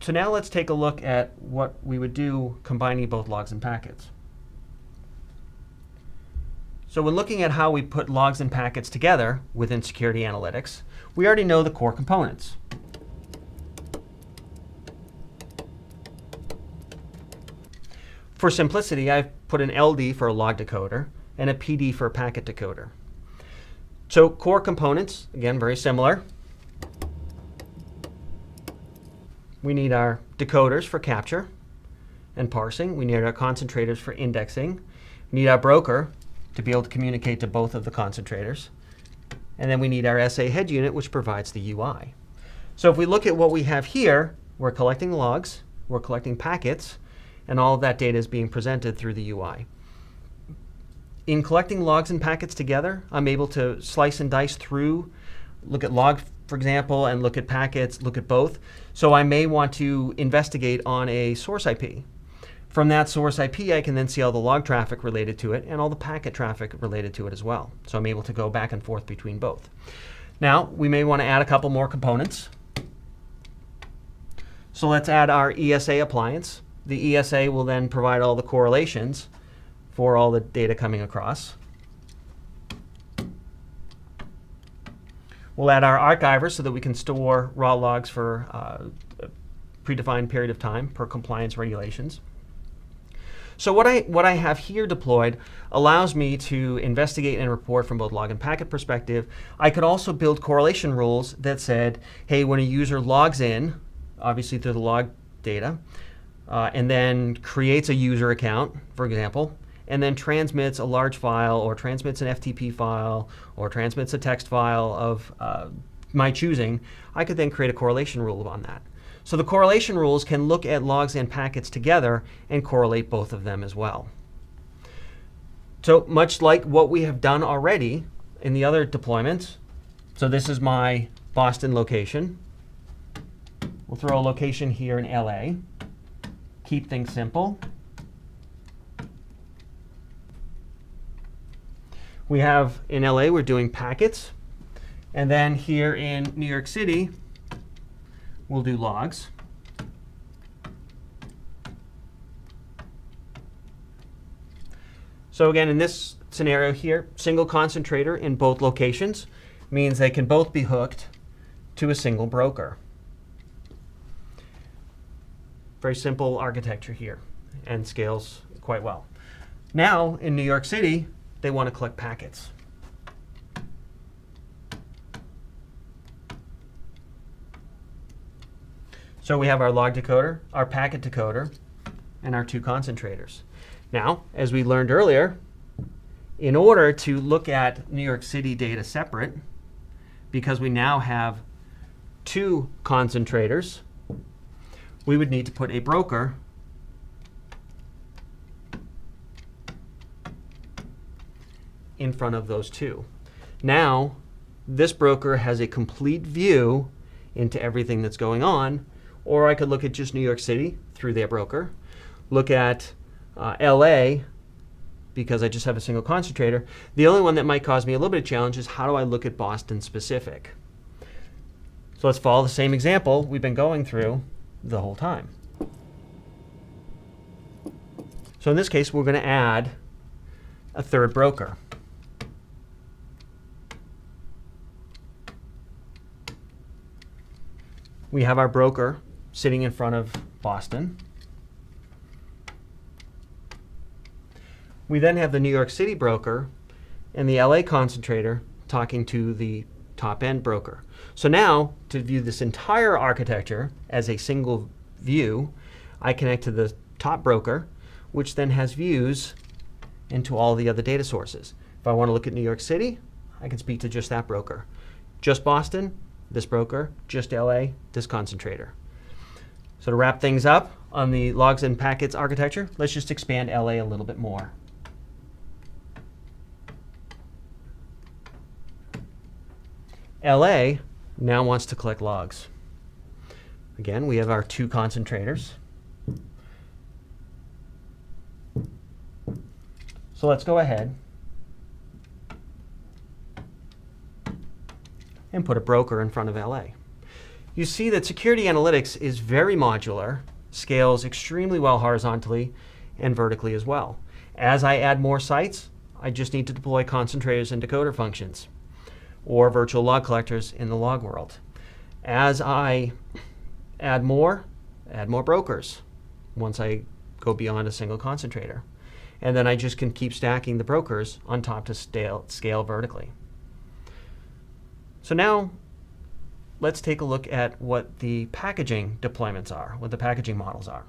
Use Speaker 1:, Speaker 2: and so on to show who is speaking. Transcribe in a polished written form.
Speaker 1: So now let's take a look at what we would do combining both logs and packets. So when looking at how we put logs and packets together within security analytics, we already know the core components. For simplicity, I've put an LD for a log decoder and a PD for a packet decoder. So core components, again, very similar. We need our decoders for capture and parsing. We need our concentrators for indexing. We need our broker to be able to communicate to both of the concentrators. And then we need our SA head unit, which provides the UI. So if we look at what we have here, we're collecting logs, we're collecting packets, and all of that data is being presented through the UI. In collecting logs and packets together, I'm able to slice and dice through, look at log, for example, and look at packets, look at both. So I may want to investigate on a source IP. From that source IP, I can then see all the log traffic related to it and all the packet traffic related to it as well. So I'm able to go back and forth between both. Now, we may want to add a couple more components. So let's add our ESA appliance. The ESA will then provide all the correlations for all the data coming across. We'll add our archiver so that we can store raw logs for a predefined period of time per compliance regulations. So what I have here deployed allows me to investigate and report from both log and packet perspective. I could also build correlation rules that said, hey, when a user logs in, obviously through the log data, and then creates a user account, for example, and then transmits a large file or transmits an FTP file or transmits a text file of my choosing, I could then create a correlation rule on that. So the correlation rules can look at logs and packets together and correlate both of them as well. So much like what we have done already in the other deployments, so this is my Boston location. We'll throw a location here in LA. Keep things simple. We have in LA, we're doing packets. And then here in New York City, we'll do logs. So again, in this scenario here, single concentrator in both locations means they can both be hooked to a single broker. Very simple architecture here and scales quite well. Now, in New York City, they want to collect packets. So we have our log decoder, our packet decoder, and our two concentrators. Now, as we learned earlier, in order to look at New York City data separate, because we now have two concentrators, we would need to put a broker in front of those two. Now, this broker has a complete view into everything that's going on. Or I could look at just New York City through their broker, look at LA because I just have a single concentrator. The only one that might cause me a little bit of challenge is how do I look at Boston specific? So let's follow the same example we've been going through the whole time. So in this case, we're going to add a third broker. We have our broker sitting in front of Boston. We then have the New York City broker and the LA concentrator talking to the top-end broker. So now, to view this entire architecture as a single view, I connect to the top broker, which then has views into all the other data sources. If I want to look at New York City, I can speak to just that broker. Just Boston, this broker. Just LA, this concentrator. So to wrap things up on the logs and packets architecture, let's just expand LA a little bit more. LA now wants to collect logs. Again, we have our two concentrators. So let's go ahead and put a broker in front of LA. you see that security analytics is very modular, scales extremely well horizontally and vertically as well. As I add more sites, I just need to deploy concentrators and decoder functions, or virtual log collectors in the log world. As I add more brokers once I go beyond a single concentrator. And then I just can keep stacking the brokers on top to scale vertically. So now let's take a look at what the packaging deployments are, what the packaging models are.